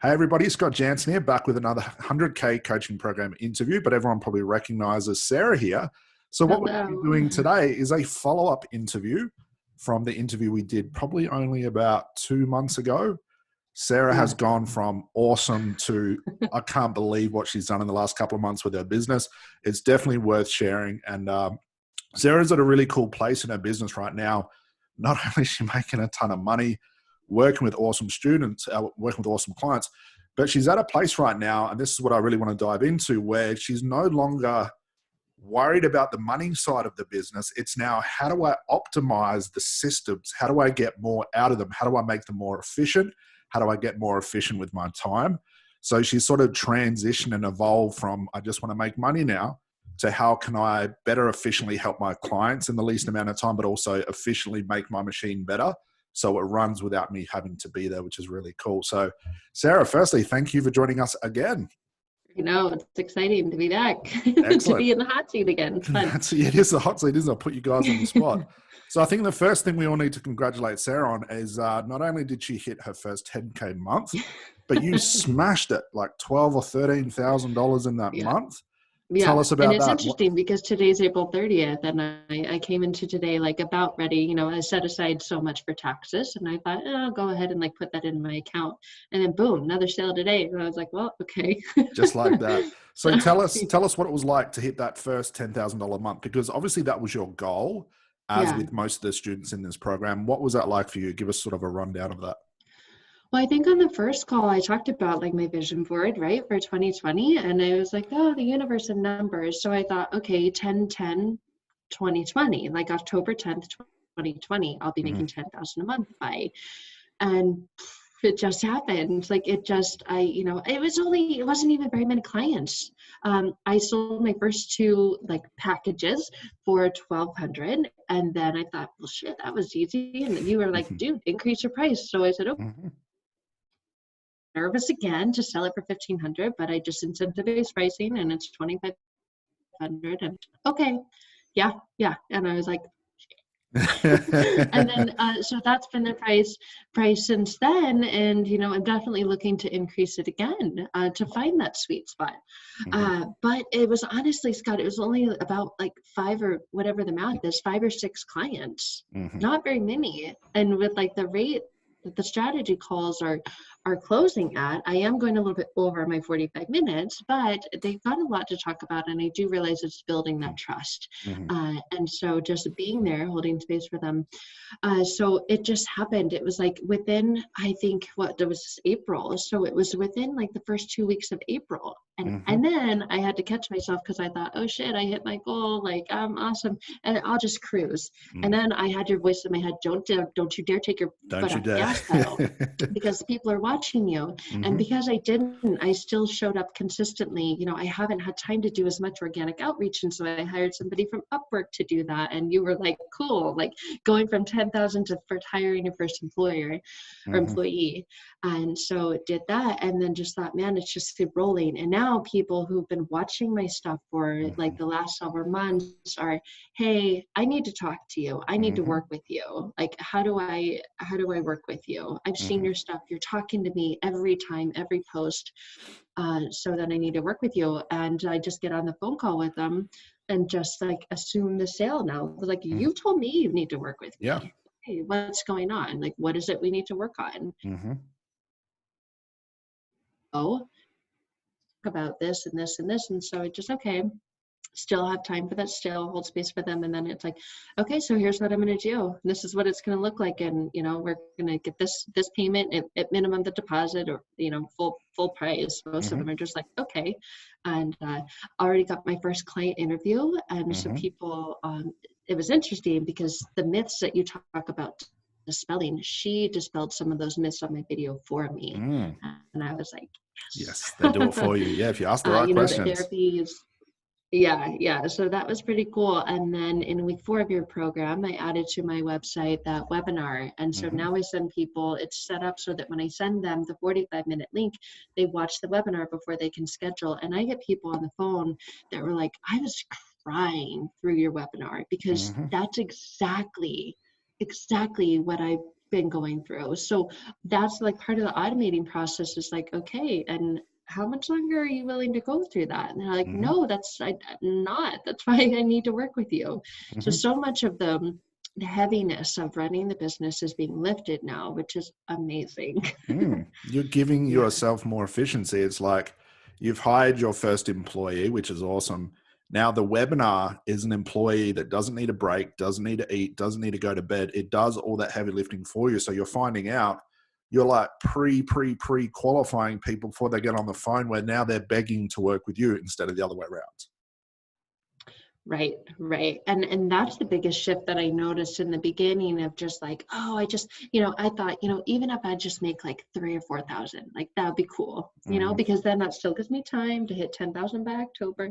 Hey everybody, Scott Jansen here, back with another 100K coaching program interview, but everyone probably recognizes Sarah here. So what we're doing today is a follow-up interview from the interview we did probably only about 2 months ago. Sarah has gone from awesome to, I can't believe what she's done in the last couple of months with her business. It's definitely worth sharing. And Sarah's at a really cool place in her business right now. Not only is she making a ton of money, working with awesome students, working with awesome clients, but she's at a place right now, and this is what I really want to dive into, where she's no longer worried about the money side of the business. It's now, how do I optimize the systems? How do I get more out of them? How do I make them more efficient? How do I get more efficient with my time? So she's sort of transitioned and evolved from, I just want to make money now, to how can I better efficiently help my clients in the least amount of time, but also efficiently make my machine better so it runs without me having to be there, which is really cool. So Sarah, firstly, thank you for joining us again. You know, it's exciting to be back, to be in the hot seat again. It's fun. It is the hot seat, isn't it? I'll put you guys on the spot. So I think the first thing we all need to congratulate Sarah on is not only did she hit her first 10K month, but you smashed it, like $12,000 or $13,000 in that month. Yeah. Tell us about that. And it's interesting because today's April 30th, and I came into today like about ready. You know, I set aside so much for taxes, and I thought, I'll go ahead and like put that in my account. And then boom, another sale today. And I was like, well, okay. Just like that. So tell us what it was like to hit that first $10,000 month, because obviously that was your goal, as with most of the students in this program. What was that like for you? Give us sort of a rundown of that. Well, I think on the first call, I talked about like my vision board, right, for 2020. And I was like, oh, the universe of numbers. So I thought, okay, 10/10/2020, like October 10th, 2020, I'll be making 10,000 a month by. And it just happened. Like it wasn't even very many clients. I sold my first 2 like packages for $1,200. And then I thought, well, shit, that was easy. And you were like, dude, increase your price. So I said, okay. Nervous again to sell it for $1,500, but I just incentive-based pricing and it's $2,500, and okay, yeah. And I was like, and then so that's been the price since then. And you know, I'm definitely looking to increase it again to find that sweet spot. But it was honestly, Scott, it was only about like 5 or whatever the math is, 5 or 6 clients, not very many. And with like the rate that the strategy calls are closing at, I am going a little bit over my 45 minutes, but they've got a lot to talk about, and I do realize it's building that trust. And so just being there, holding space for them. So it just happened. It was like within, I think, there was April. So it was within like the first 2 weeks of April. And then I had to catch myself because I thought, oh shit, I hit my goal. Like, I'm awesome. And I'll just cruise. And then I had your voice in my head, don't you dare take your foot off the gas pedal, because people are watching you. And because I didn't, I still showed up consistently. You know, I haven't had time to do as much organic outreach. And so I hired somebody from Upwork to do that. And you were like, cool, like going from 10,000 to first hiring your first employer or employee. And so did that. And then just thought, man, it's just keep rolling. And now people who've been watching my stuff for like the last several months are, hey, I need to talk to you. I need to work with you. Like, how do I work with you? I've seen your stuff. You're talking to me every time, every post. So then I need to work with you. And I just get on the phone call with them and just like assume the sale now. Like, you told me you need to work with me. Hey, what's going on? Like, what is it we need to work on? Oh, about this and this and this. And so it just, okay, still have time for that, still hold space for them. And then it's like, okay, so here's what I'm going to do. This is what it's going to look like. And, you know, we're going to get this payment at minimum, the deposit, or, you know, full price. Most of them are just like, okay. And already got my first client interview. And so people, it was interesting because the myths that you talk about dispelling, she dispelled some of those myths on my video for me. And I was like, yes, they do it for you. Yeah, if you ask the right questions. The therapy is, yeah. So that was pretty cool. And then in week 4 of your program, I added to my website that webinar. And so now I send people, it's set up so that when I send them the 45-minute link, they watch the webinar before they can schedule. And I get people on the phone that were like, I was crying through your webinar, because that's exactly what I've been going through. So that's like part of the automating process is like, okay, and how much longer are you willing to go through that? And they're like, no, that's not. That's why I need to work with you. So much of the heaviness of running the business is being lifted now, which is amazing. You're giving yourself more efficiency. It's like you've hired your first employee, which is awesome. Now the webinar is an employee that doesn't need a break, doesn't need to eat, doesn't need to go to bed. It does all that heavy lifting for you. So you're finding out you're like pre-qualifying people before they get on the phone, where now they're begging to work with you instead of the other way around. Right. And that's the biggest shift that I noticed in the beginning of just like, oh, I just, I thought, even if I just make like 3,000 or 4,000, like that would be cool, because then that still gives me time to hit 10,000 by October.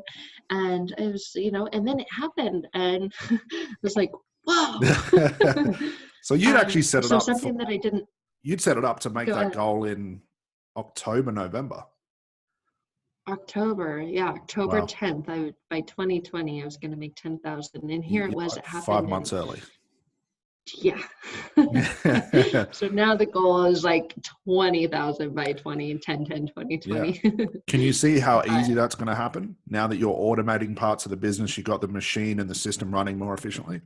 And it was, and then it happened and it was like, whoa. So you'd actually set it up. Something that I didn't. You'd set it up to make that goal in October, November. October 10th. By 2020, I was going to make 10,000, and here it was. It happened 5 months early. Yeah. So now the goal is like 20,000 by 2020. Yeah. Can you see how easy that's going to happen now that you're automating parts of the business? You got the machine and the system running more efficiently.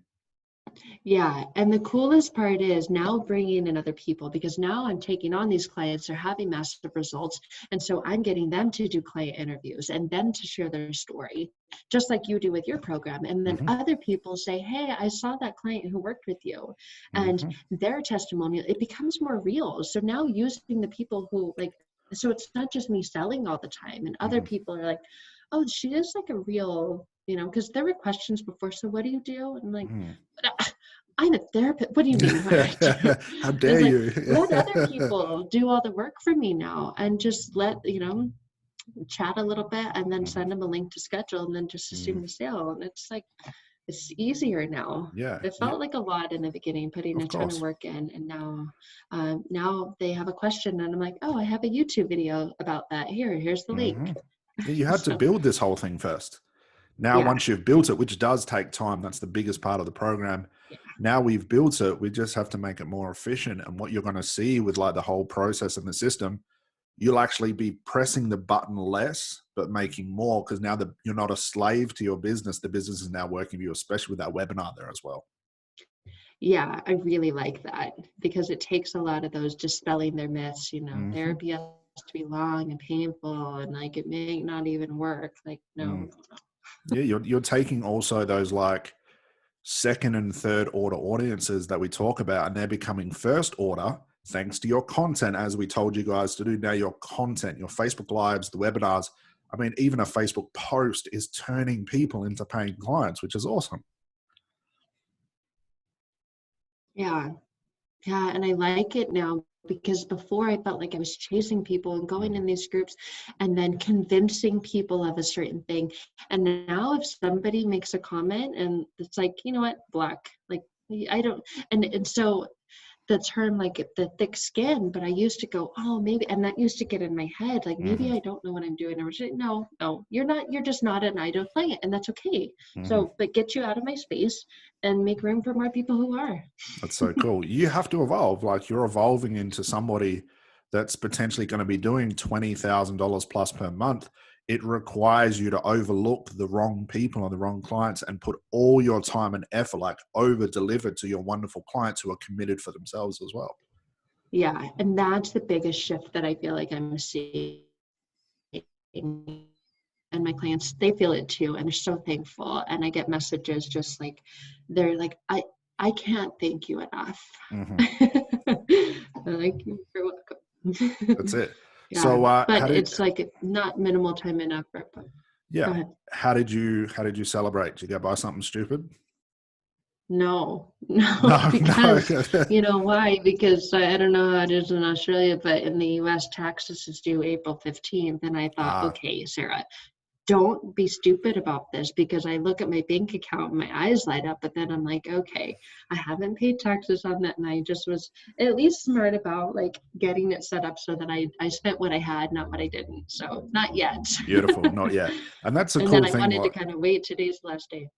Yeah. And the coolest part is now bringing in other people, because now I'm taking on these clients, they're having massive results. And so I'm getting them to do client interviews and them to share their story, just like you do with your program. And then other people say, hey, I saw that client who worked with you, and their testimonial, it becomes more real. So now using the people who so it's not just me selling all the time, and other people are like, oh, she is like a real, because there were questions before. So what do you do? And I'm like, I'm a therapist. What do you mean? What do I do? How dare you? Let other people do all the work for me now, and just let, chat a little bit and then send them a link to schedule and then just assume the sale. And it's like, it's easier now. Yeah. It felt like a lot in the beginning, putting a ton of work in. And now they have a question and I'm like, oh, I have a YouTube video about that. Here's the link. Yeah, you had to build this whole thing first. Now, once you've built it, which does take time, that's the biggest part of the program. Now we've built it, we just have to make it more efficient. And what you're going to see with like the whole process and the system, you'll actually be pressing the button less, but making more, because now you're not a slave to your business. The business is now working for you, especially with that webinar there as well. Yeah, I really like that, because it takes a lot of those dispelling their myths, therapy has to be long and painful and like it may not even work. Like, no. Yeah, you're taking also those like second and third order audiences that we talk about, and they're becoming first order thanks to your content, as we told you guys to do. Now your content, your Facebook Lives, the webinars, I mean, even a Facebook post is turning people into paying clients, which is awesome. Yeah, and I like it now, because before I felt like I was chasing people and going in these groups and then convincing people of a certain thing. And now if somebody makes a comment and it's like, you know what, black, like I don't, and so the term like the thick skin, but I used to go, oh, maybe, and that used to get in my head, like maybe I don't know what I'm doing. Or no, you're not, you're just not an ideal client, and that's okay. So, but get you out of my space and make room for more people who are. That's so cool. You have to evolve. Like you're evolving into somebody that's potentially going to be doing $20,000 plus per month. It requires you to overlook the wrong people or the wrong clients and put all your time and effort, like over deliver to your wonderful clients who are committed for themselves as well. Yeah. And that's the biggest shift that I feel like I'm seeing. And my clients, they feel it too. And they're so thankful. And I get messages just like, they're like, I can't thank you enough. They're like, you're welcome. That's it. Yeah, so, but it's like not minimal time and effort. But yeah. How did you celebrate? Did you go buy something stupid? No, because you know why? Because I don't know how it is in Australia, but in the US, taxes is due April 15th. And I thought, okay, Sarah, don't be stupid about this, because I look at my bank account and my eyes light up, but then I'm like, okay, I haven't paid taxes on that. And I just was at least smart about like getting it set up so that I spent what I had, not what I didn't. So not yet. Beautiful. Not yet. And that's a cool thing. And then I wanted to kind of wait. Today's the last day.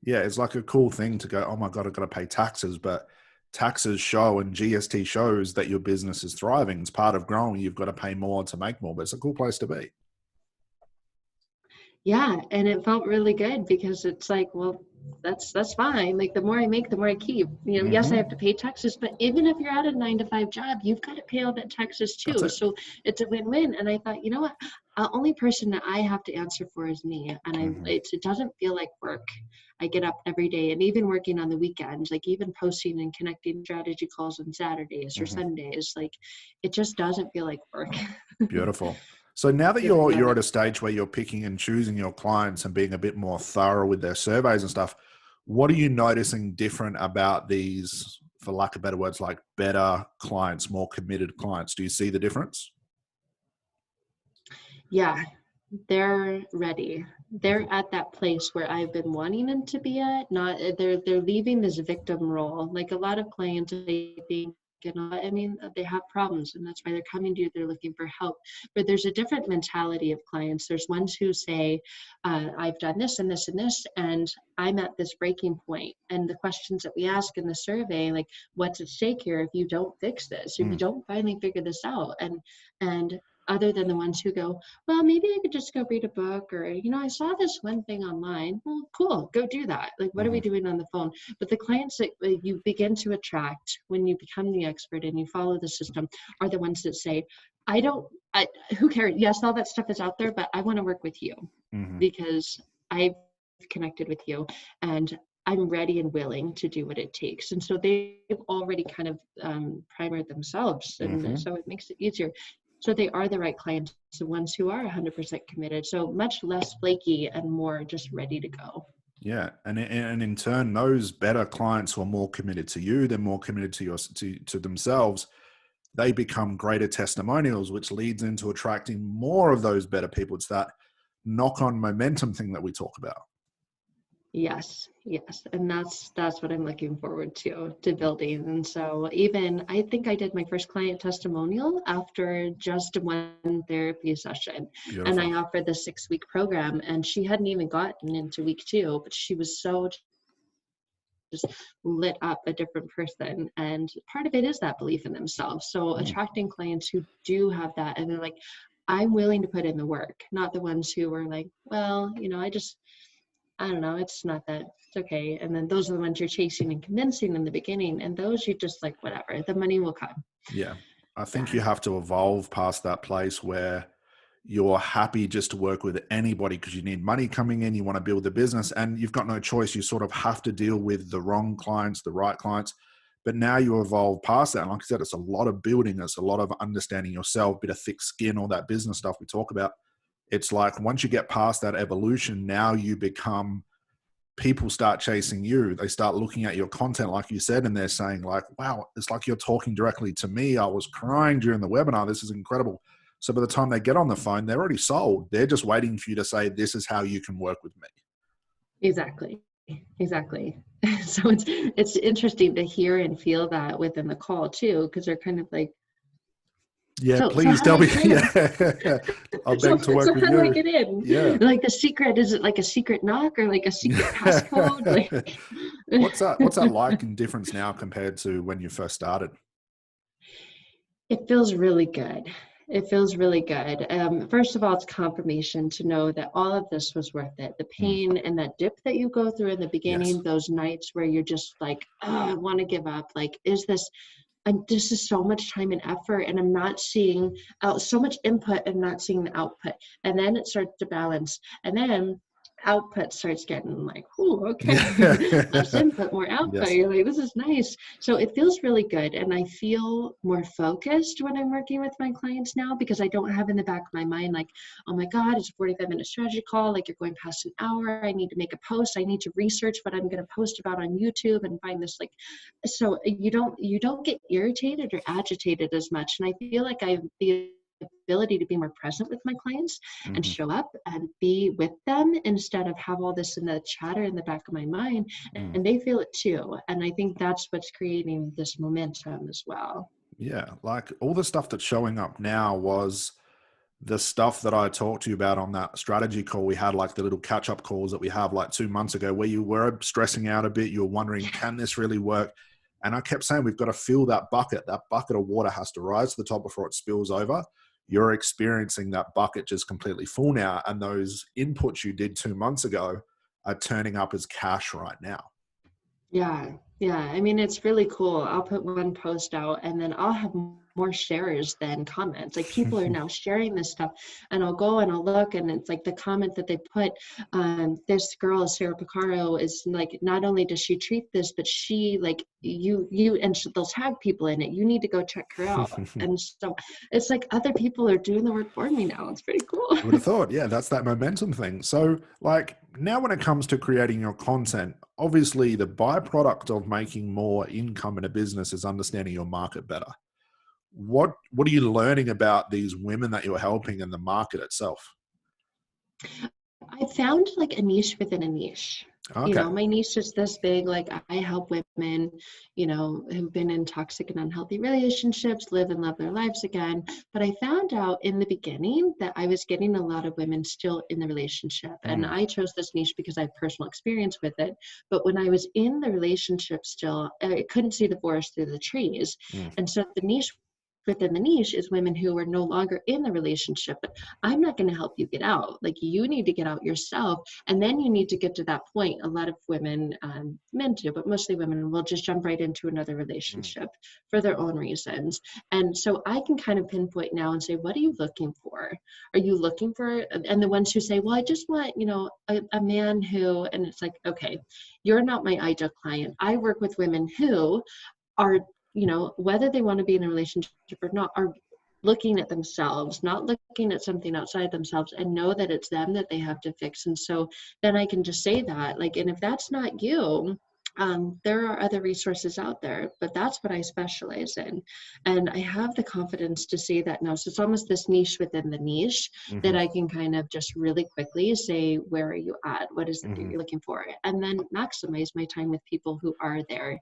Yeah. It's like a cool thing to go, oh my God, I've got to pay taxes. But taxes show and GST shows that your business is thriving. It's part of growing. You've got to pay more to make more, but it's a cool place to be. Yeah, and it felt really good because it's like, well, that's fine. Like the more I make, the more I keep. You know, yes, I have to pay taxes, but even if you're at a 9-to-5 job, you've got to pay all that taxes too. So it's a win-win. And I thought, you know what? The only person that I have to answer for is me, and it doesn't feel like work. I get up every day, and even working on the weekends, like even posting and connecting strategy calls on Saturdays or Sundays, like it just doesn't feel like work. Beautiful. So now that you're at a stage where you're picking and choosing your clients and being a bit more thorough with their surveys and stuff, what are you noticing different about these, for lack of better words, like better clients, more committed clients? Do you see the difference? Yeah, they're ready. They're at that place where I've been wanting them to be at. Not they're leaving this victim role. Like a lot of clients, I think, you know, I mean, they have problems, and that's why they're coming to you. They're looking for help. But there's a different mentality of clients. There's ones who say, I've done this and this and this, and I'm at this breaking point. And the questions that we ask in the survey, like, what's at stake here if you don't fix this, if you don't finally figure this out? And other than the ones who go, well, maybe I could just go read a book, or, you know, I saw this one thing online. Well, cool, go do that. Like, what are we doing on the phone? But the clients that you begin to attract when you become the expert and you follow the system are the ones that say, who cares? Yes, all that stuff is out there, but I want to work with you because I've connected with you and I'm ready and willing to do what it takes. And so they've already kind of primed themselves. And so it makes it easier. So they are the right clients, the ones who are 100% committed. So much less flaky and more just ready to go. Yeah. And in turn, those better clients who are more committed to you, they're more committed to themselves, they become greater testimonials, which leads into attracting more of those better people. It's that knock-on momentum thing that we talk about. Yes. And that's what I'm looking forward to building. And so even, I think I did my first client testimonial after just one therapy session. Beautiful. And I offered the 6-week program, and she hadn't even gotten into week 2, but she was so just lit up, a different person. And part of it is that belief in themselves. So attracting clients who do have that, and they're like, I'm willing to put in the work, not the ones who are like, well, you know, I don't know, it's not that, it's okay. And then those are the ones you're chasing and convincing in the beginning. And those you just like, whatever, the money will come. Yeah. I think you have to evolve past that place where you're happy just to work with anybody because you need money coming in, you want to build a business, and you've got no choice. You sort of have to deal with the wrong clients, the right clients. But now you evolve past that. And like I said, it's a lot of building. It's a lot of understanding yourself, bit of thick skin, all that business stuff we talk about. It's like once you get past that evolution, now you become, people start chasing you. They start looking at your content, like you said, and they're saying like, wow, it's like you're talking directly to me. I was crying during the webinar. This is incredible. So by the time they get on the phone, they're already sold. They're just waiting for you to say, this is how you can work with me. Exactly. So it's interesting to hear and feel that within the call too, because they're kind of like, yeah, please tell me. Yeah. I'll beg to work with you. How do I get in? Yeah. Like the secret, is it like a secret knock or like a secret passcode? Like, what's that like in difference now compared to when you first started? It feels really good. First of all, it's confirmation to know that all of this was worth it. The pain and that dip that you go through in the beginning, those nights where you're just like, oh, I want to give up. Like, this is so much time and effort, and I'm not seeing so much input and not seeing the output. And then it starts to balance. And then output starts getting like, oh, okay, less input, more output. Yes. You're like, this is nice. So it feels really good. And I feel more focused when I'm working with my clients now, because I don't have in the back of my mind, like, oh my God, it's a 45-minute strategy call. Like, you're going past an hour. I need to make a post. I need to research what I'm going to post about on YouTube and find this, like, so you don't get irritated or agitated as much. And I feel like I have the ability to be more present with my clients and show up and be with them instead of have all this in the chatter in the back of my mind. And they feel it too. And I think that's what's creating this momentum as well. Yeah. Like all the stuff that's showing up now was the stuff that I talked to you about on that strategy call. We had like the little catch-up calls that we have like 2 months ago where you were stressing out a bit. You were wondering, can this really work? And I kept saying, we've got to fill that bucket. That bucket of water has to rise to the top before it spills over. You're experiencing that bucket just completely full now. And those inputs you did 2 months ago are turning up as cash right now. Yeah. Yeah. I mean, it's really cool. I'll put one post out and then I'll have more shares than comments. Like people are now sharing this stuff, and I'll go and I'll look, and it's like the comment that they put, this girl, Sarah Picaro, is like, not only does she treat this, but she like they'll tag people in it. You need to go check her out. And so it's like other people are doing the work for me now. It's pretty cool. I would have thought, yeah, that's that momentum thing. So like now when it comes to creating your content, obviously the byproduct of making more income in a business is understanding your market better. What are you learning about these women that you're helping and the market itself? I found like a niche within a niche. You Okay. know, my niche is this big. Like I help women, you know, who've been in toxic and unhealthy relationships live and love their lives again. But I found out in the beginning that I was getting a lot of women still in the relationship. And I chose this niche because I have personal experience with it. But when I was in the relationship still, I couldn't see the forest through the trees. And so the niche within the niche is women who are no longer in the relationship. But I'm not going to help you get out. Like you need to get out yourself, and then you need to get to that point. A lot of women, men too, but mostly women, will just jump right into another relationship for their own reasons. And so I can kind of pinpoint now and say, what are you looking for? Are you looking for, and the ones who say, well, I just want, you know, a man who, and it's like, okay, you're not my ideal client. I work with women who are, you know, whether they want to be in a relationship or not, are looking at themselves, not looking at something outside themselves, and know that it's them that they have to fix. And so then I can just say that, like, and if that's not you, there are other resources out there, but that's what I specialize in. And I have the confidence to say that now. So it's almost this niche within the niche that I can kind of just really quickly say, where are you at? What is it that you're looking for? And then maximize my time with people who are there,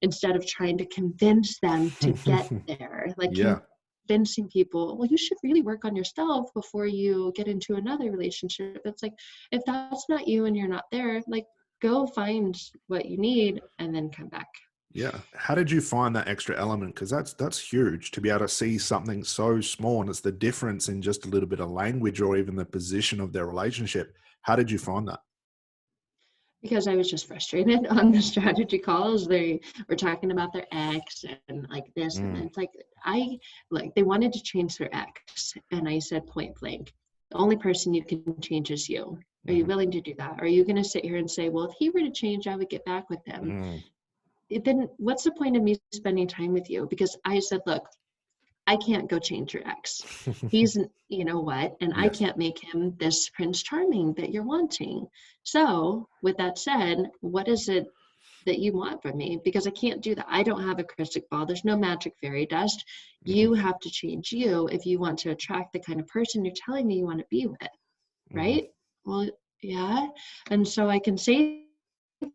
instead of trying to convince them to get there. Like Yeah. convincing people, well, you should really work on yourself before you get into another relationship. It's like, if that's not you and you're not there, like go find what you need and then come back. Yeah. How did you find that extra element? Because that's huge to be able to see something so small, and it's the difference in just a little bit of language or even the position of their relationship. How did you find that? Because I was just frustrated on the strategy calls. They were talking about their ex and like this, and it's like, they wanted to change their ex. And I said point blank, the only person you can change is you. Are you willing to do that? Are you going to sit here and say, well, if he were to change, I would get back with him? Then what's the point of me spending time with you? Because I said, look, I can't go change your ex. He's, you know what, and I Yes. can't make him this Prince Charming that you're wanting. So with that said, what is it that you want from me? Because I can't do that. I don't have a crystal ball. There's no magic fairy dust. You have to change you if you want to attract the kind of person you're telling me you want to be with, right? Well, yeah. And so I can say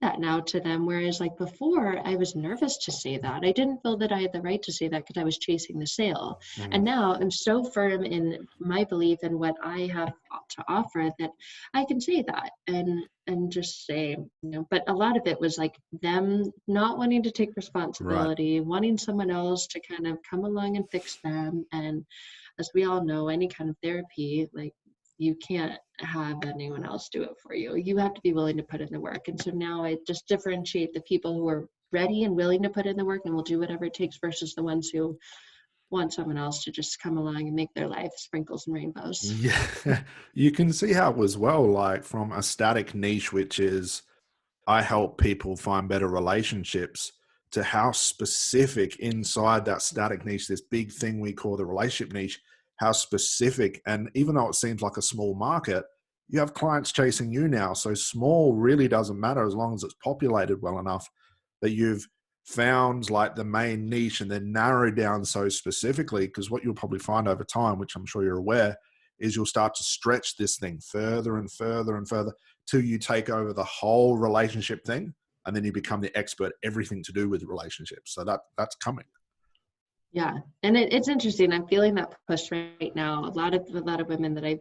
that now to them, whereas like before I was nervous to say that. I didn't feel that I had the right to say that because I was chasing the sale. And now I'm so firm in my belief in what I have to offer that I can say that and just say, you know. But a lot of it was like them not wanting to take Right. responsibility, wanting someone else to kind of come along and fix them. And as we all know, any kind of therapy, like, you can't have anyone else do it for you. You have to be willing to put in the work. And so now I just differentiate the people who are ready and willing to put in the work and will do whatever it takes, versus the ones who want someone else to just come along and make their life sprinkles and rainbows. Yeah. You can see how as well, like from a static niche, which is I help people find better relationships, to how specific inside that static niche, this big thing we call the relationship niche, how specific. And even though it seems like a small market, you have clients chasing you now. So small really doesn't matter as long as it's populated well enough that you've found like the main niche and then narrowed down so specifically. Because what you'll probably find over time, which I'm sure you're aware, is you'll start to stretch this thing further and further and further till you take over the whole relationship thing, and then you become the expert, everything to do with relationships. So that's coming. Yeah. And it's interesting. I'm feeling that push right now. A lot of women that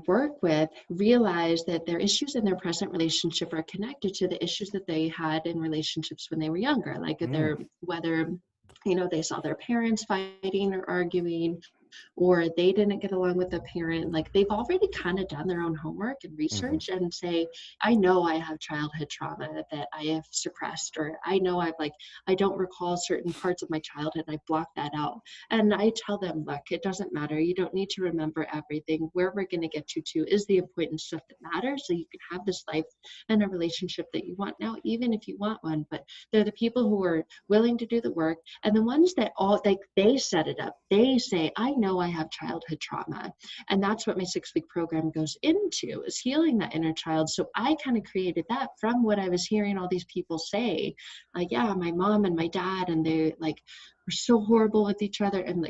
work with realize that their issues in their present relationship are connected to the issues that they had in relationships when they were younger, like whether they saw their parents fighting or arguing, or they didn't get along with a parent. Like, they've already kind of done their own homework and research and say, I know I have childhood trauma that I have suppressed, or I know I don't recall certain parts of my childhood, I blocked that out. And I tell them, look, it doesn't matter, you don't need to remember everything. Where we're going to get you to is the important stuff that matters, so you can have this life and a relationship that you want now, even if you want one. But they're the people who are willing to do the work, and the ones that they set it up. They say, I know I have childhood trauma, and that's what my 6-week program goes into, is healing that inner child. So I kind of created that from what I was hearing all these people say, like, yeah, my mom and my dad, and they were so horrible with each other, and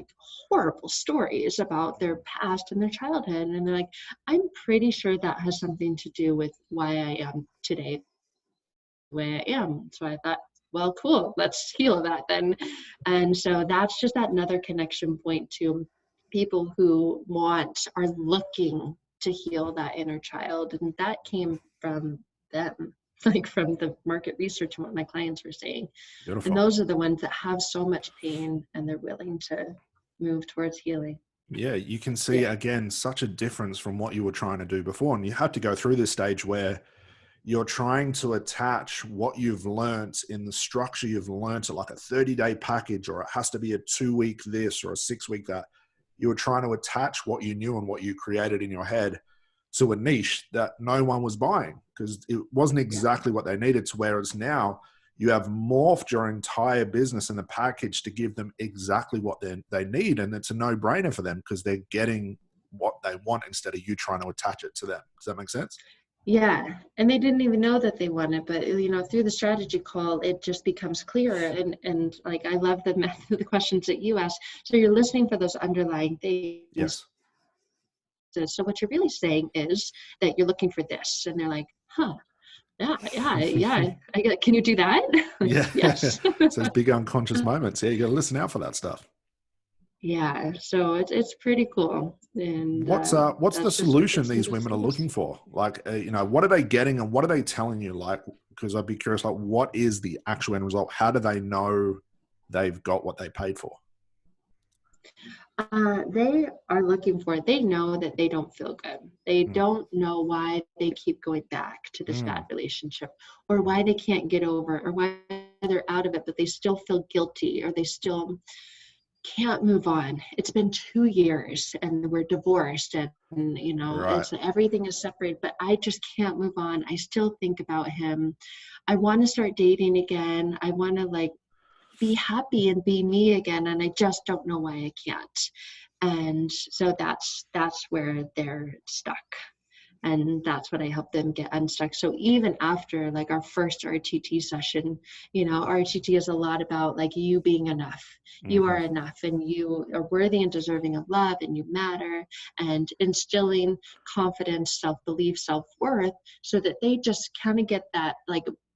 horrible stories about their past and their childhood. And they're like, I'm pretty sure that has something to do with why I am today the way I am. So I thought, well, cool, let's heal that then. And so that's just another connection point to people who are looking to heal that inner child. And that came from them, from the market research and what my clients were saying. Beautiful. And those are the ones that have so much pain and they're willing to move towards healing. Yeah, you can see, again, such a difference from what you were trying to do before. And you had to go through this stage where you're trying to attach what you've learnt in the structure you've learnt at like a 30-day package, or it has to be a 2-week this or a 6-week that. You were trying to attach what you knew and what you created in your head to a niche that no one was buying, because it wasn't exactly what they needed, to whereas now you have morphed your entire business in the package to give them exactly what they need. And it's a no-brainer for them because they're getting what they want instead of you trying to attach it to them. Does that make sense? Yeah. And they didn't even know that they wanted, but through the strategy call, it just becomes clearer. And I love the method, the questions that you ask. So you're listening for those underlying things. Yes. So what you're really saying is that you're looking for this. And they're like, huh, yeah. Can you do that? Yeah. Yes. So it's big unconscious moments. Yeah. You got to listen out for that stuff. Yeah, so it's pretty cool. And what's the solution these women are looking for? What are they getting and what are they telling you? Because I'd be curious, what is the actual end result? How do they know they've got what they paid for? They are looking for it. They know that they don't feel good. They don't know why they keep going back to this bad relationship, or why they can't get over, or why they're out of it, but they still feel guilty, or they still can't move on. It's been 2 years and we're divorced, and Right. it's everything is separated, but I just can't move on. I still think about him. I want to start dating again. I want to be happy and be me again, and I just don't know why I can't. And so that's where they're stuck. And that's what I help them get unstuck. So even after our first RTT session, RTT is a lot about you being enough. You are enough, and you are worthy and deserving of love, and you matter, and instilling confidence, self-belief, self-worth, so that they just kind of get that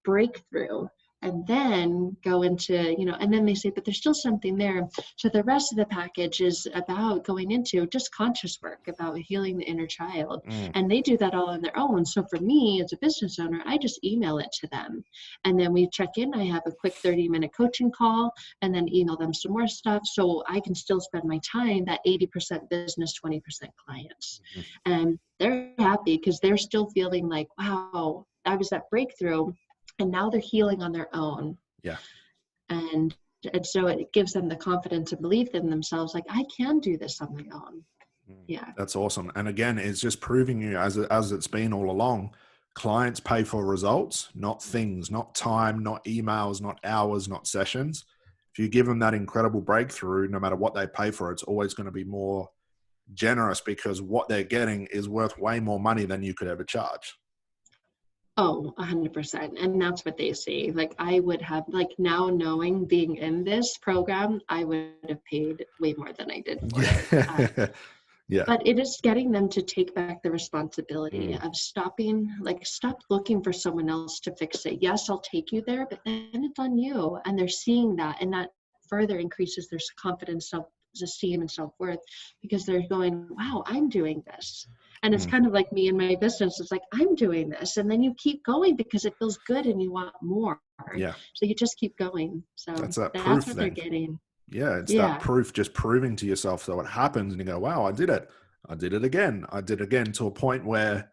breakthrough. And then go into, and then they say, but there's still something there. So the rest of the package is about going into just conscious work about healing the inner child. And they do that all on their own. So for me as a business owner, I just email it to them. And then we check in. I have a quick 30-minute coaching call, and then email them some more stuff. So I can still spend my time, that 80% business, 20% clients. And they're happy because they're still feeling like, wow, I was that breakthrough. And now they're healing on their own. Yeah. And so it gives them the confidence and belief in themselves, I can do this on my own. Yeah. That's awesome. And again, it's just proving you, as it's been all along, clients pay for results, not things, not time, not emails, not hours, not sessions. If you give them that incredible breakthrough, no matter what they pay for, it's always going to be more generous, because what they're getting is worth way more money than you could ever charge. Oh, 100%. And that's what they see. I would have, now knowing, being in this program, I would have paid way more than I did for it. Yeah. But it is getting them to take back the responsibility of stopping, stop looking for someone else to fix it. Yes, I'll take you there, but then it's on you. And they're seeing that, and that further increases their confidence, self-esteem, and self-worth, because they're going, wow, I'm doing this. And it's kind of like me in my business. It's like, I'm doing this. And then you keep going because it feels good and you want more. Yeah. So you just keep going. So That's that that's proof what they're thing. getting. Yeah, it's that Yeah. proof, just proving to yourself. So it happens and you go, wow, I did it. I did it again. I did it again, to a point where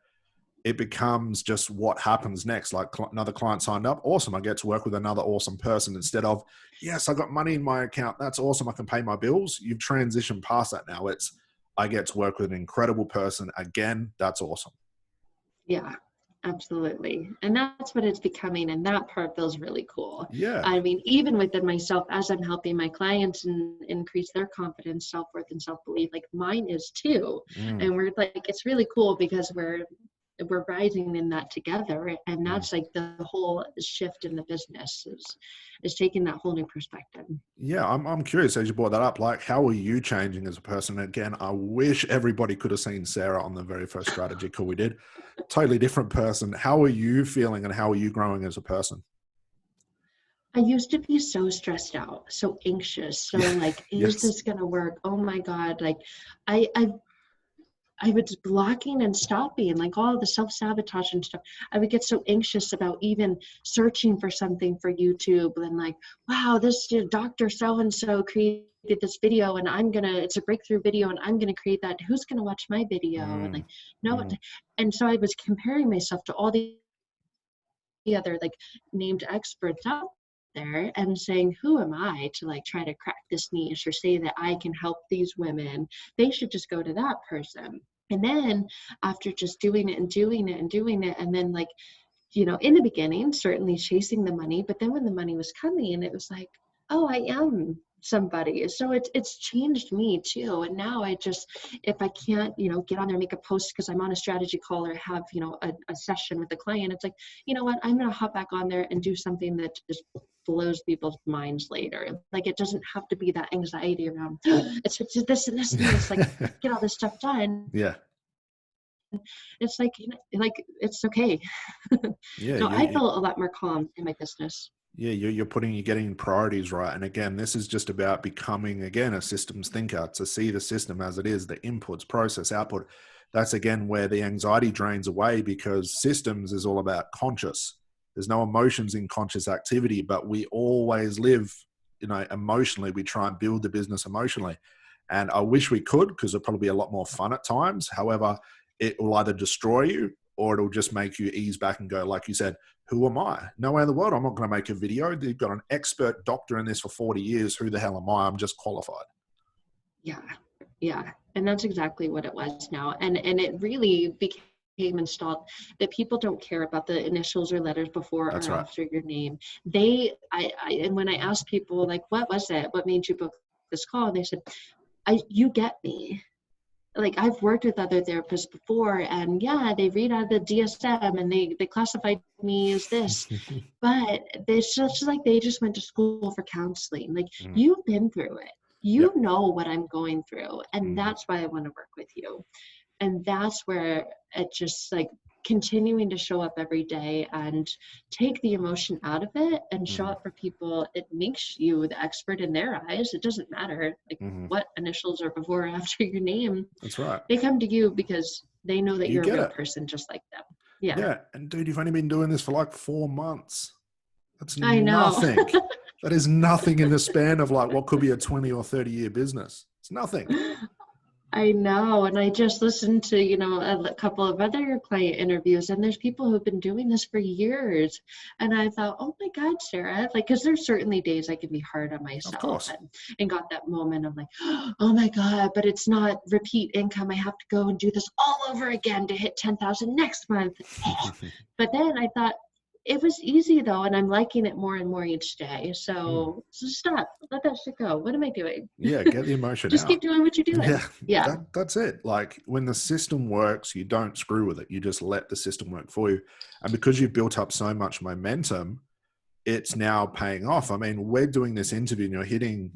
it becomes just what happens next. Like another client signed up. Awesome. I get to work with another awesome person, instead of, yes, I got money in my account. That's awesome. I can pay my bills. You've transitioned past that now. It's, I get to work with an incredible person again. That's awesome. Yeah. Absolutely. And that's what it's becoming. And that part feels really cool. Yeah. I mean, even within myself, as I'm helping my clients and increase their confidence, self-worth, and self-belief, like mine is too. And we're like, it's really cool because we're rising in that together. And that's like the whole shift in the business is taking that whole new perspective. Yeah, I'm curious, as you brought that up, like, how are you changing as a person? Again, I wish everybody could have seen Sarah on the very first strategy call we did. Totally different person. How are you feeling and how are you growing as a person? I used to be so stressed out, so anxious, so like, is Yes. this gonna work? Oh my God. Like I was blocking and stopping, like all the self-sabotage and stuff. I would get so anxious about even searching for something for YouTube, and like, wow, this Dr. So-and-so created this video and it's a breakthrough video and I'm gonna create that. Who's gonna watch my video? And like, no. And so I was comparing myself to all the other like named experts out there and saying, who am I to like try to crack this niche or say that I can help these women? They should just go to that person. And then after just doing it and doing it and doing it, and then like, in the beginning, certainly chasing the money, but then when the money was coming, it was like, oh, I am somebody. So it's changed me too. And now I just, if I can't, get on there, make a post because I'm on a strategy call or have, a session with a client, it's like, you know what, I'm going to hop back on there and do something that just blows people's minds later. Like, it doesn't have to be that anxiety around it's this and this and this, like get all this stuff done. Yeah. It's like it's okay. Yeah. So I feel a lot more calm in my business. Yeah, you're getting priorities right. And again, this is just about becoming, again, a systems thinker, to see the system as it is, the inputs, process, output. That's again where the anxiety drains away, because systems is all about conscious. There's no emotions in conscious activity, but we always live, emotionally. We try and build the business emotionally. And I wish we could, because it'd probably be a lot more fun at times. However, it will either destroy you or it'll just make you ease back and go, like you said, who am I? No way in the world. I'm not going to make a video. You've got an expert doctor in this for 40 years. Who the hell am I? I'm just qualified. Yeah. Yeah. And that's exactly what it was now. And it really became installed that people don't care about the initials or letters before or after your name. And when I asked people, like, what was it? What made you book this call? And they said, you get me. Like, I've worked with other therapists before, and yeah, they read out of the DSM and they classified me as this, but it's just like they just went to school for counseling. Like, you've been through it. You know what I'm going through, and that's why I want to work with you. And that's where it just like continuing to show up every day and take the emotion out of it and show up for people. It makes you the expert in their eyes. It doesn't matter like what initials are before or after your name. That's right. They come to you because they know that you're a real person just like them. Yeah. Yeah. And dude, you've only been doing this for like 4 months. That's I know. nothing. That is nothing in the span of like what could be a 20 or 30 year business. It's nothing. I know. And I just listened to, a couple of other client interviews, and there's people who've been doing this for years. And I thought, oh my God, Sarah, like, because there's certainly days I can be hard on myself and got that moment of like, oh my God, but it's not repeat income. I have to go and do this all over again to hit 10,000 next month. But then I thought, it was easy though, and I'm liking it more and more each day. So stop, let that shit go. What am I doing? Yeah, get the emotion Just out. keep doing what you're doing. Yeah. That's it. Like, when the system works, you don't screw with it. You just let the system work for you. And because you've built up so much momentum, it's now paying off. I mean, we're doing this interview and you're hitting,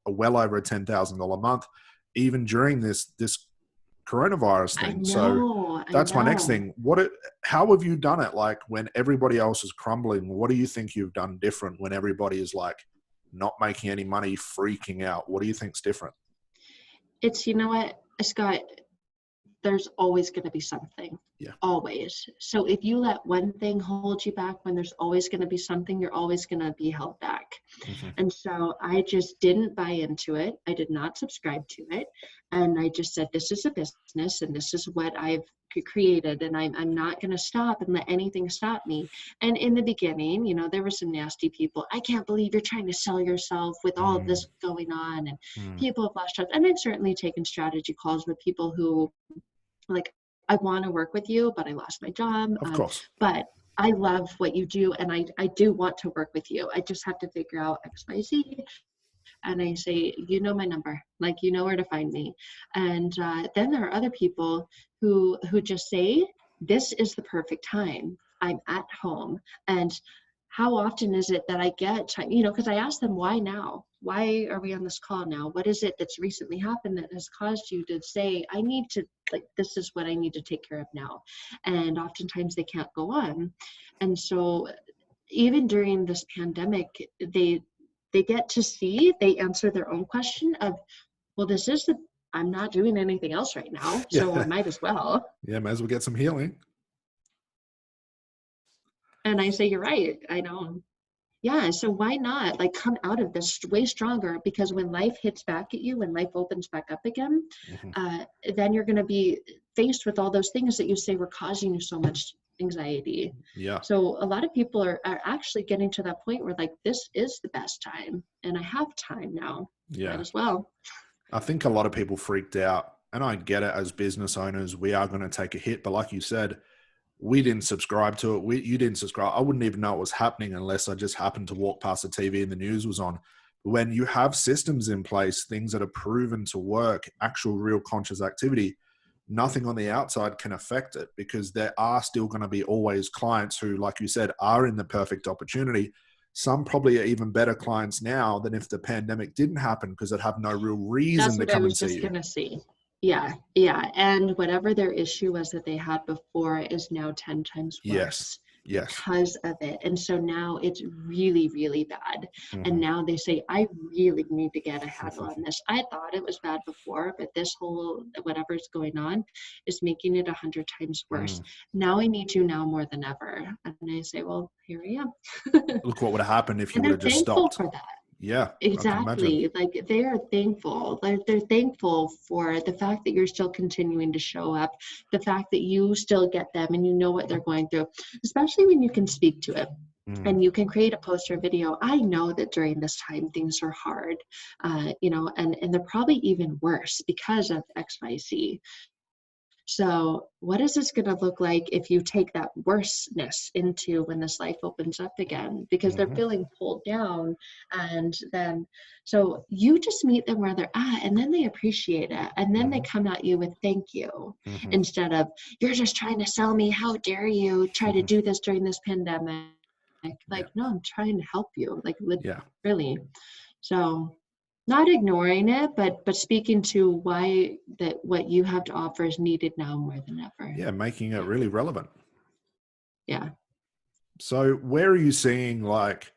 well over a $10,000 a month, even during this coronavirus thing. So that's my next thing. How have you done it? Like, when everybody else is crumbling, what do you think you've done different when everybody is like not making any money, freaking out? What do you think's different? It's, you know what, Scott, there's always going to be something. Yeah. Always. So if you let one thing hold you back, when there's always going to be something, you're always going to be held back. And so I just didn't buy into it. I did not subscribe to it. And I just said, this is a business and this is what I've created, and I'm not going to stop and let anything stop me. And in the beginning, you know, there were some nasty people. I can't believe you're trying to sell yourself with all of this going on, and people have lost trust. And I've certainly taken strategy calls with people who, like, I want to work with you, but I lost my job. Of course. But I love what you do, and I do want to work with you. I just have to figure out XYZ. And I say, you know my number, like, you know where to find me. And then there are other people who just say, this is the perfect time. I'm at home. And how often is it that I get time, you know, because I ask them, why now? Why are we on this call now? What is it that's recently happened that has caused you to say, I need to, like, this is what I need to take care of now? And oftentimes they can't go on. And so even during this pandemic, they get to see, they answer their own question of, well, this is I'm not doing anything else right now, so I might as well. Yeah, might as well get some healing. And I say, you're right, I know. Yeah, so why not, like, come out of this way stronger? Because when life hits back at you, when life opens back up again, then you're going to be faced with all those things that you say were causing you so much anxiety. Yeah. So a lot of people are actually getting to that point where, like, this is the best time and I have time now. Yeah. Might as well. I think a lot of people freaked out, and I get it. As business owners, we are going to take a hit, but like you said, we didn't subscribe to it. You didn't subscribe. I wouldn't even know it was happening unless I just happened to walk past the TV and the news was on. When you have systems in place, things that are proven to work, actual real conscious activity, nothing on the outside can affect it, because there are still going to be always clients who, like you said, are in the perfect opportunity. Some probably are even better clients now than if the pandemic didn't happen, because they'd have no real reason to come and see you. That's what I was just going to say. Yeah, yeah. And whatever their issue was that they had before is now 10 times worse. Yes. Because of it. And so now it's really, really bad. And now they say, I really need to get a handle on this. I thought it was bad before, but this whole whatever's going on is making it 100 times worse. Now I need you now more than ever. And I say, well, here I am. Look what would have happened if you And would have just stopped. for that. Yeah, exactly. Like, they are thankful. They're thankful for the fact that you're still continuing to show up, the fact that you still get them and you know what they're going through, especially when you can speak to it. And you can create a post or video. I know that during this time things are hard, you know, and they're probably even worse because of XYZ. So what is this going to look like if you take that worseness into when this life opens up again? Because they're feeling pulled down. And then, so you just meet them where they're at, and then they appreciate it. And then they come at you with thank you, instead of, you're just trying to sell me. How dare you try to do this during this pandemic? Like, no, I'm trying to help you. Like, really. So not ignoring it, but speaking to why that what you have to offer is needed now more than ever. Yeah, making it really relevant. Yeah. So where are you seeing, like,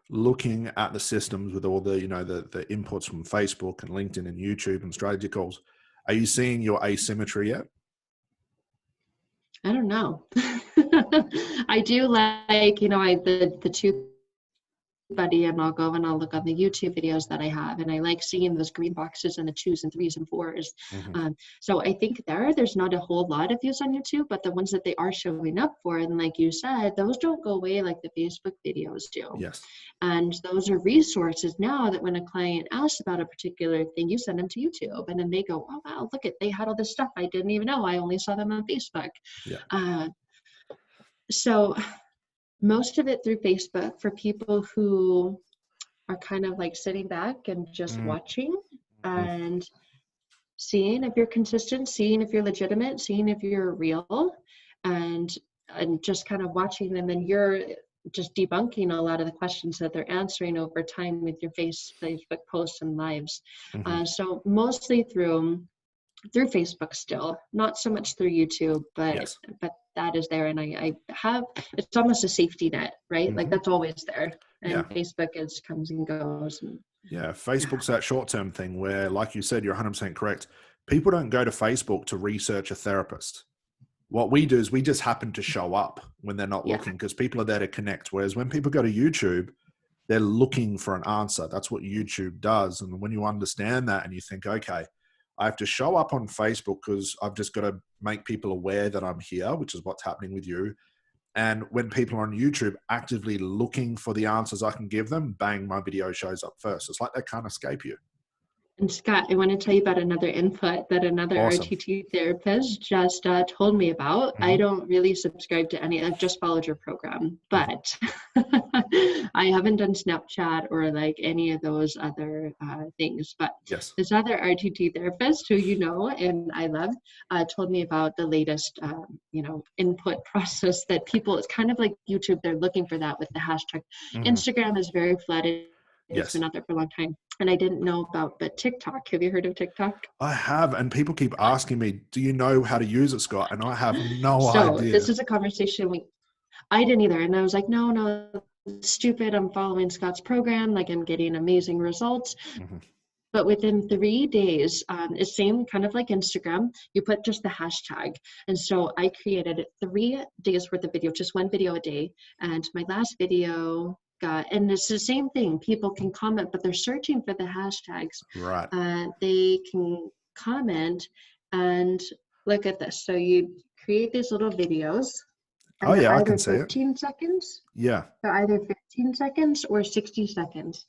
looking at the systems with all the, you know, the inputs from Facebook and LinkedIn and YouTube and strategy calls, are you seeing your asymmetry yet? I don't know. I do like, you know, the two buddy, and I'll go and I'll look on the YouTube videos that I have, and I like seeing those green boxes and the 2s and 3s and 4s. So I think there's not a whole lot of views on YouTube, but the ones that they are showing up for, and like you said, those don't go away like the Facebook videos do. Yes. And those are resources now that when a client asks about a particular thing, you send them to YouTube, and then they go, oh wow, look, they had all this stuff I didn't even know. I only saw them on Facebook. Yeah. So most of it through Facebook for people who are kind of like sitting back and just watching and seeing if you're consistent, seeing if you're legitimate, seeing if you're real, and just kind of watching, and then you're just debunking a lot of the questions that they're answering over time with your Facebook posts and lives. So mostly through Facebook still, not so much through YouTube, but that is there. And I have, it's almost a safety net, right? Like, that's always there. And Facebook comes and goes. Yeah, Facebook's that short-term thing where, like you said, you're 100% correct. people don't go to Facebook to research a therapist. What we do is we just happen to show up when they're not looking, because people are there to connect. Whereas when people go to YouTube, they're looking for an answer. That's what YouTube does. And when you understand that and you think, okay, I have to show up on Facebook because I've just got to make people aware that I'm here, which is what's happening with you. And when people are on YouTube actively looking for the answers I can give them, bang, my video shows up first. It's like they can't escape you. And Scott, I want to tell you about another input that another Awesome. RTT therapist just told me about. I don't really subscribe to any, I've just followed your program, but I haven't done Snapchat or like any of those other things. But Yes. this other RTT therapist who you know and I love told me about the latest, input process that people, it's kind of like YouTube, they're looking for that with the hashtag. Instagram is very flooded. It's been out there for a long time. And I didn't know about, but TikTok. Have you heard of TikTok? I have, and people keep asking me, do you know how to use it, Scott? And I have no idea. This is a conversation I didn't either. And I was like, no, stupid. I'm following Scott's program. Like I'm getting amazing results. But within 3 days, it's same kind of like Instagram, you put just the hashtag. And so I created 3 days worth of video, just one video a day. And my last video and it's the same thing. People can comment, but they're searching for the hashtags. Right. They can comment and look at this. So you create these little videos. Oh yeah, I can see it. 15 seconds. Yeah. They're either 15 seconds or 60 seconds.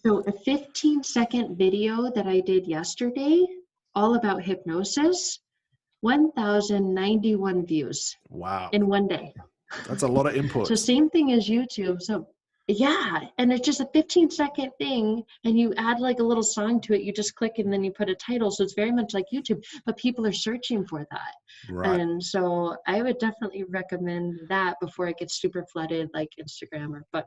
So a 15-second video that I did yesterday, all about hypnosis, 1,091 views. Wow. In one day. That's a lot of input. So same thing as YouTube. So yeah, and it's just a 15-second thing, and you add like a little song to it. You just click and then you put a title. So it's very much like YouTube, but people are searching for that. Right. And so I would definitely recommend that before it gets super flooded like Instagram. But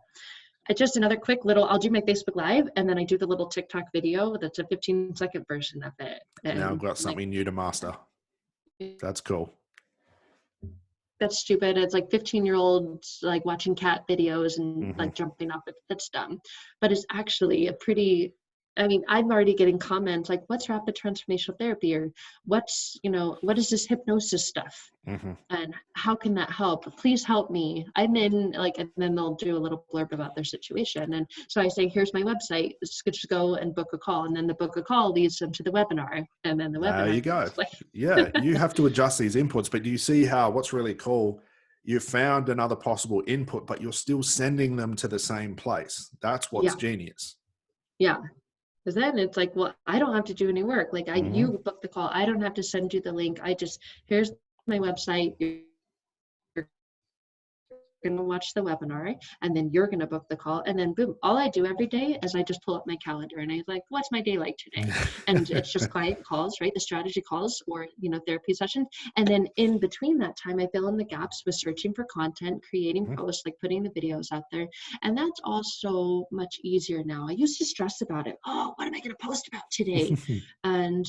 it's just another quick little, I'll do my Facebook Live and then I do the little TikTok video that's a 15-second version of it. And now I've got something new to master. That's cool. That's stupid. It's like 15-year-olds like watching cat videos and like jumping off it. That's dumb. But it's actually a pretty, I'm already getting comments like, what's rapid transformational therapy? Or what's, what is this hypnosis stuff? And how can that help? Please help me. I'm in and then they'll do a little blurb about their situation. And so I say, here's my website. Just go and book a call. And then the book a call leads them to the webinar. And then the webinar. There you go. Yeah, you have to adjust these inputs, but do you see how what's really cool? You found another possible input, but you're still sending them to the same place. That's what's genius. Yeah. Because then it's like, well, I don't have to do any work. Like you book the call. I don't have to send you the link. Here's my website. You're going to watch the webinar and then you're going to book the call. And then boom, all I do every day is I just pull up my calendar and I'm like, what's my day like today? And it's just client calls, right? The strategy calls or, therapy session. And then in between that time, I fill in the gaps with searching for content, creating posts, like putting the videos out there. And that's also much easier now. I used to stress about it. Oh, what am I going to post about today? And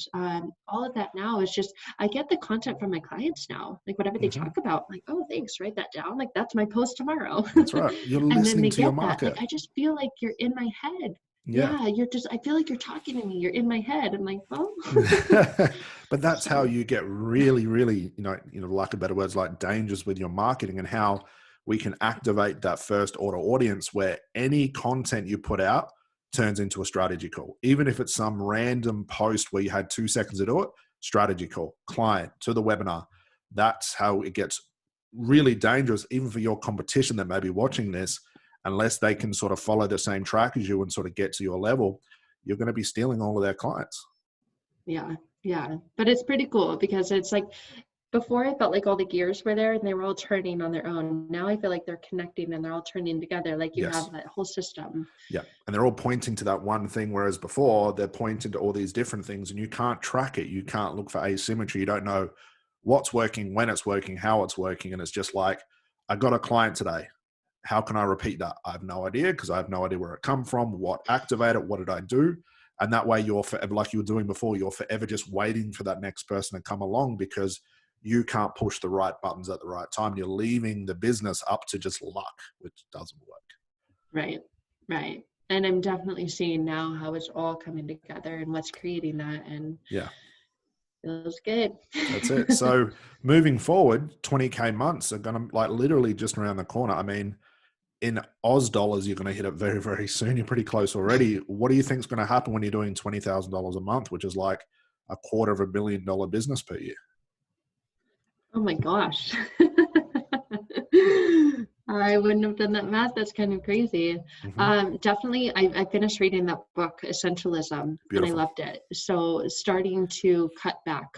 all of that now is just, I get the content from my clients now, like whatever they talk about, like, oh, thanks, write that down. Like that's my post tomorrow. That's right. You're listening to your market. Like, I just feel like you're in my head. Yeah, I feel like you're talking to me. You're in my head. I'm like, oh. But that's how you get really, really, lack of better words, like dangerous with your marketing, and how we can activate that first order audience where any content you put out turns into a strategy call. Even if it's some random post where you had 2 seconds to do it, strategy call, client to the webinar. That's how it gets really dangerous, even for your competition that may be watching this. Unless they can sort of follow the same track as you and sort of get to your level, you're going to be stealing all of their clients. Yeah. But it's pretty cool because it's like, before I felt like all the gears were there and they were all turning on their own. Now I feel like they're connecting and they're all turning together. Like you have that whole system. Yeah. And they're all pointing to that one thing. Whereas before they're pointing to all these different things and you can't track it. You can't look for asymmetry. You don't know what's working, when it's working, how it's working. And it's just like, I got a client today. How can I repeat that? I have no idea because I have no idea where it come from, what activated, what did I do? And that way you're forever, like you were doing before, you're forever just waiting for that next person to come along because you can't push the right buttons at the right time. You're leaving the business up to just luck, which doesn't work. Right. And I'm definitely seeing now how it's all coming together and what's creating that. And Feels good. That's it. So moving forward, 20K months are going to like literally just around the corner. I mean, in Oz dollars, you're going to hit it very, very soon. You're pretty close already. What do you think is going to happen when you're doing $20,000 a month, which is like $250 million business per year? Oh my gosh. I wouldn't have done that math. That's kind of crazy. Definitely, I finished reading that book, Essentialism, Beautiful. and I loved it. So starting to cut back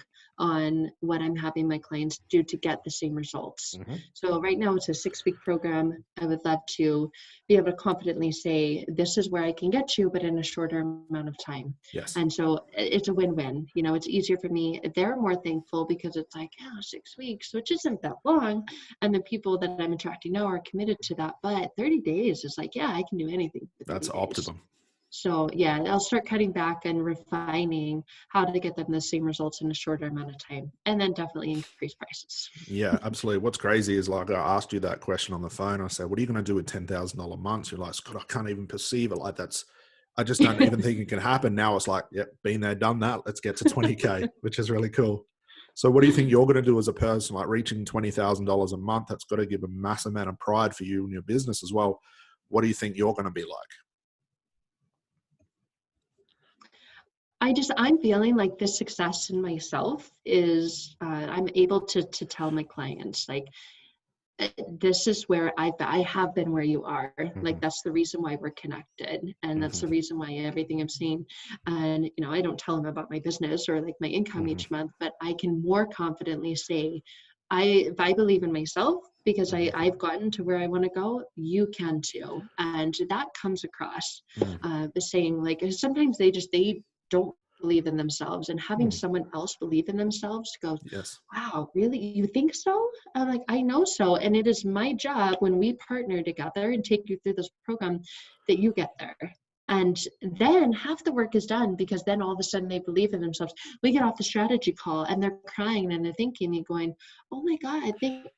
on what I'm having my clients do to get the same results. So right now it's a 6-week program. I would love to be able to confidently say, this is where I can get you, but in a shorter amount of time. Yes. And so it's a win-win. You know, it's easier for me. They're more thankful because it's like, 6 weeks, which isn't that long. And the people that I'm attracting now are committed to that. But 30 days is like, I can do anything for 30 That's days. optimum. So yeah, I'll start cutting back and refining how to get them the same results in a shorter amount of time, and then definitely increase prices. Yeah, absolutely. What's crazy is like I asked you that question on the phone. I said, "What are you going to do with $10,000 months?" You're like, "Scott, I can't even perceive it. Like I just don't even think it can happen." Now it's like, yep, been there, done that. Let's get to 20K, which is really cool. So what do you think you're going to do as a person, like reaching $20,000 a month? That's got to give a massive amount of pride for you and your business as well. What do you think you're going to be like? I'm feeling like this success in myself is, I'm able to tell my clients, like, this is where I have been where you are. Like, that's the reason why we're connected. And that's the reason why everything I'm seeing. And, I don't tell them about my business or like my income each month, but I can more confidently say, if I believe in myself, because I've gotten to where I want to go, you can too. And that comes across, the saying, like, sometimes they don't believe in themselves, and having someone else believe in themselves goes, yes, wow, really? You think so? I'm like, I know so. And it is my job when we partner together and take you through this program that you get there. And then half the work is done, because then all of a sudden they believe in themselves. We get off the strategy call and they're crying and they're thinking and going, oh my God,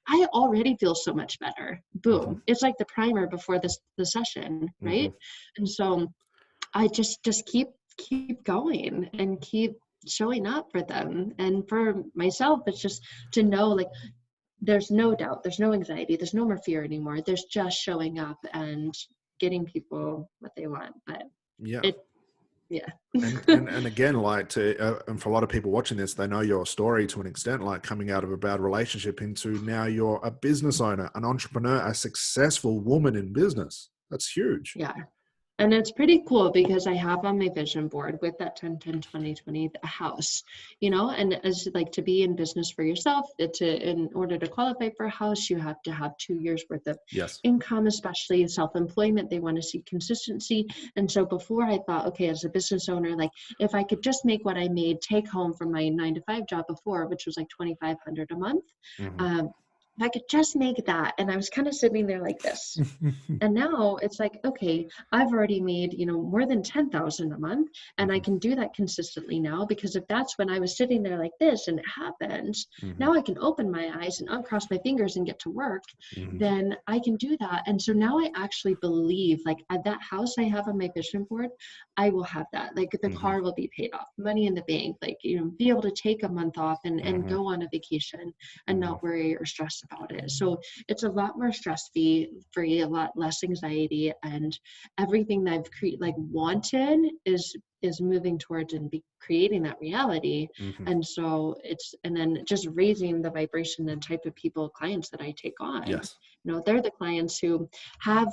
I already feel so much better. Boom. It's like the primer before the session, right? And so I just keep going and keep showing up for them. And for myself, it's just to know, like, there's no doubt, there's no anxiety, there's no more fear anymore. There's just showing up and getting people what they want. But and again, like and for a lot of people watching this, they know your story to an extent, like coming out of a bad relationship into now you're a business owner, an entrepreneur, a successful woman in business. That's huge. Yeah. And it's pretty cool because I have on my vision board with that 10-10-20-20 a house, and as like to be in business for yourself, in order to qualify for a house, you have to have 2 years worth of income, especially self-employment. They want to see consistency. And so before I thought, okay, as a business owner, like if I could just make what I made take home from my 9-to-5 job before, which was like $2,500 a month, if I could just make that. And I was kind of sitting there like this. And now it's like, okay, I've already made, more than 10,000 a month, and I can do that consistently now, because if that's when I was sitting there like this and it happened, now I can open my eyes and uncross my fingers and get to work, then I can do that. And so now I actually believe, like, at that house I have on my vision board, I will have that. Like the car will be paid off, money in the bank, like, be able to take a month off and go on a vacation and not worry or stress about it. So it's a lot more stress-free, a lot less anxiety, and everything that I've wanted is moving towards and creating that reality. And so and then just raising the vibration and type of clients that I take on. Yes. They're the clients who have,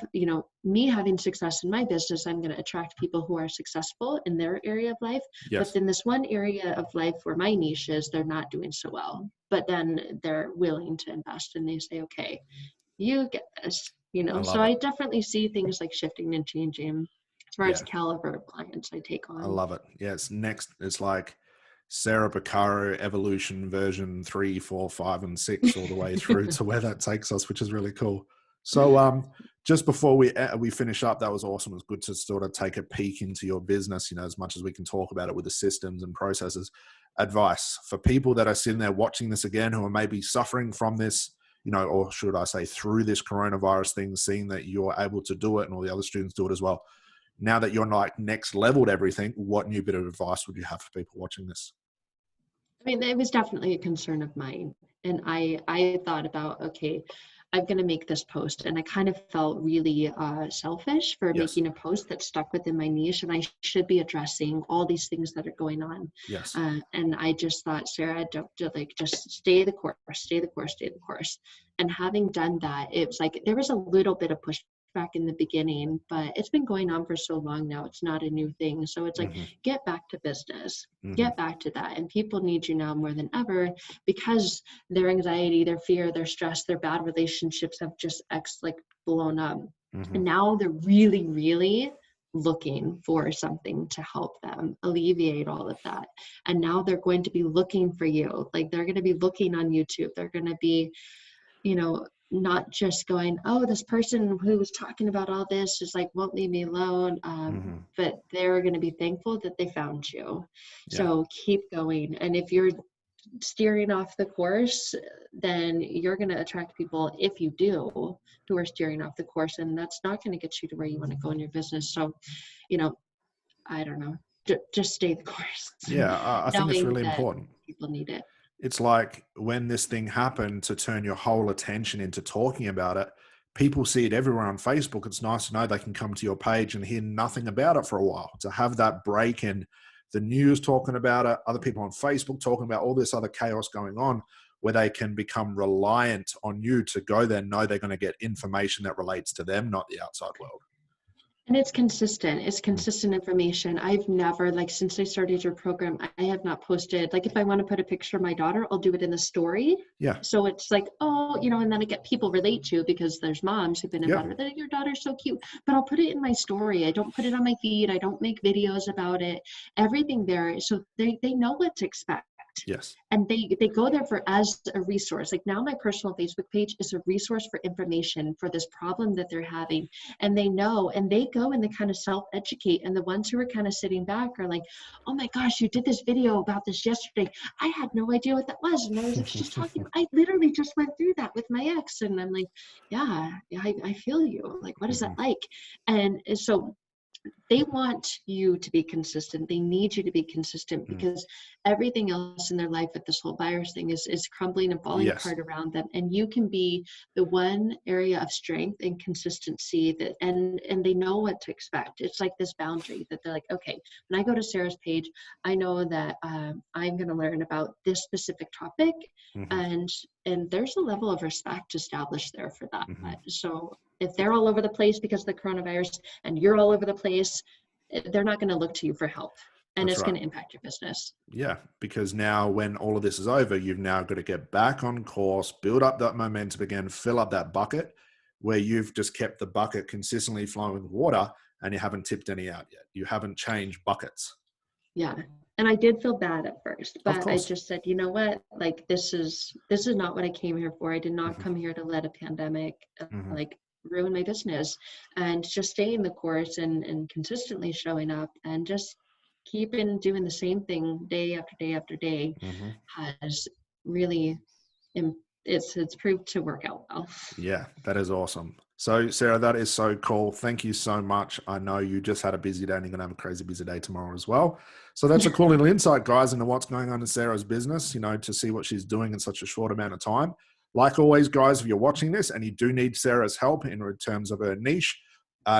me having success in my business, I'm going to attract people who are successful in their area of life. Yes. But in this one area of life where my niche is, they're not doing so well. But then they're willing to invest, and they say, okay, you get this, so I definitely see things like shifting and changing as far as caliber of clients I take on. I love it. Yeah, it's like Sarah Baccaro evolution version 3, 4, 5, and 6 all the way through to where that takes us, which is really cool. So just before we finish up, that was awesome. It was good to sort of take a peek into your business, as much as we can talk about it with the systems and processes. Advice for people that are sitting there watching this again, who are maybe suffering from this, or should I say through this coronavirus thing, seeing that you're able to do it and all the other students do it as well. Now that you're like next leveled everything, what new bit of advice would you have for people watching this? I mean, it was definitely a concern of mine. And I thought about, okay, I'm going to make this post. And I kind of felt really selfish for Yes. making a post that stuck within my niche. And I should be addressing all these things that are going on. Yes. And I just thought, Sarah, don't like, just stay the course, stay the course, stay the course. And having done that, it was like, there was a little bit of pushback in the beginning, but it's been going on for so long now. It's not a new thing. So it's like, get back to business, get back to that. And people need you now more than ever, because their anxiety, their fear, their stress, their bad relationships have just blown up. And now they're really, really looking for something to help them alleviate all of that. And now they're going to be looking for you. Like, they're going to be looking on YouTube. They're going to be, not just going, oh, this person who was talking about all this is like, won't leave me alone. But they're going to be thankful that they found you. Yeah. So keep going. And if you're steering off the course, then you're going to attract people, if you do, who are steering off the course, and that's not going to get you to where you want to go in your business. So, I don't know, just stay the course. Yeah. I think it's really important. People need it. It's like when this thing happened, to turn your whole attention into talking about it. People see it everywhere on Facebook. It's nice to know they can come to your page and hear nothing about it for a while. To have that break in the news talking about it, other people on Facebook talking about all this other chaos going on, where they can become reliant on you to go there and know they're going to get information that relates to them, not the outside world. And it's consistent. It's consistent information. I've never, since I started your program, I have not posted, if I want to put a picture of my daughter, I'll do it in the story. Yeah. So it's like, oh, and then I get people relate to, because there's moms who've been involved with it. Your daughter's so cute, but I'll put it in my story. I don't put it on my feed. I don't make videos about it. Everything there. So they know what to expect. Yes. And they go there as a resource. Like, now my personal Facebook page is a resource for information for this problem that they're having. And they know, and they go and they kind of self-educate. And the ones who are kind of sitting back are like, oh my gosh, you did this video about this yesterday. I had no idea what that was. And I was like, she's talking, I literally just went through that with my ex. And I'm like, yeah, I feel you. Like, what is that like? And so they want you to be consistent. They need you to be consistent, because everything else in their life with this whole virus thing is crumbling and falling apart around them. And you can be the one area of strength and consistency and they know what to expect. It's like this boundary that they're like, okay, when I go to Sarah's page, I know that I'm going to learn about this specific topic. And there's a level of respect established there for that. So if they're all over the place because of the coronavirus and you're all over the place, they're not going to look to you for help. And it's going to impact your business. Yeah, because now when all of this is over, you've now got to get back on course, build up that momentum again, fill up that bucket where you've just kept the bucket consistently flowing with water and you haven't tipped any out yet. You haven't changed buckets. Yeah. And I did feel bad at first, but I just said, you know what, this is not what I came here for. I did not come here to let a pandemic ruin my business. And just staying the course and consistently showing up and just keeping doing the same thing day after day after day has really, it's proved to work out well. Yeah, that is awesome. So Sarah, that is so cool. Thank you so much. I know you just had a busy day and you're going to have a crazy busy day tomorrow as well. So that's a cool little insight, guys, into what's going on in Sarah's business, to see what she's doing in such a short amount of time. Like always, guys, if you're watching this and you do need Sarah's help in terms of her niche,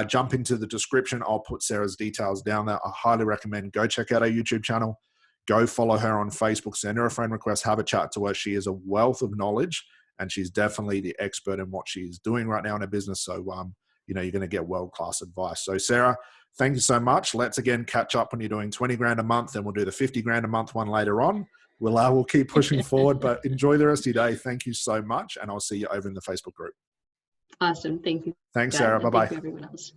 jump into the description. I'll put Sarah's details down there. I highly recommend go check out her YouTube channel. Go follow her on Facebook. Send her a friend request. Have a chat to her. She is a wealth of knowledge, and she's definitely the expert in what she's doing right now in her business. So, you're going to get world-class advice. So, Sarah, thank you so much. Let's again catch up when you're doing 20 grand a month, and we'll do the 50 grand a month one later on. We'll keep pushing forward, but enjoy the rest of your day. Thank you so much, and I'll see you over in the Facebook group. Awesome. Thank you. Thanks, Sarah. Bye-bye. Thank you, everyone else.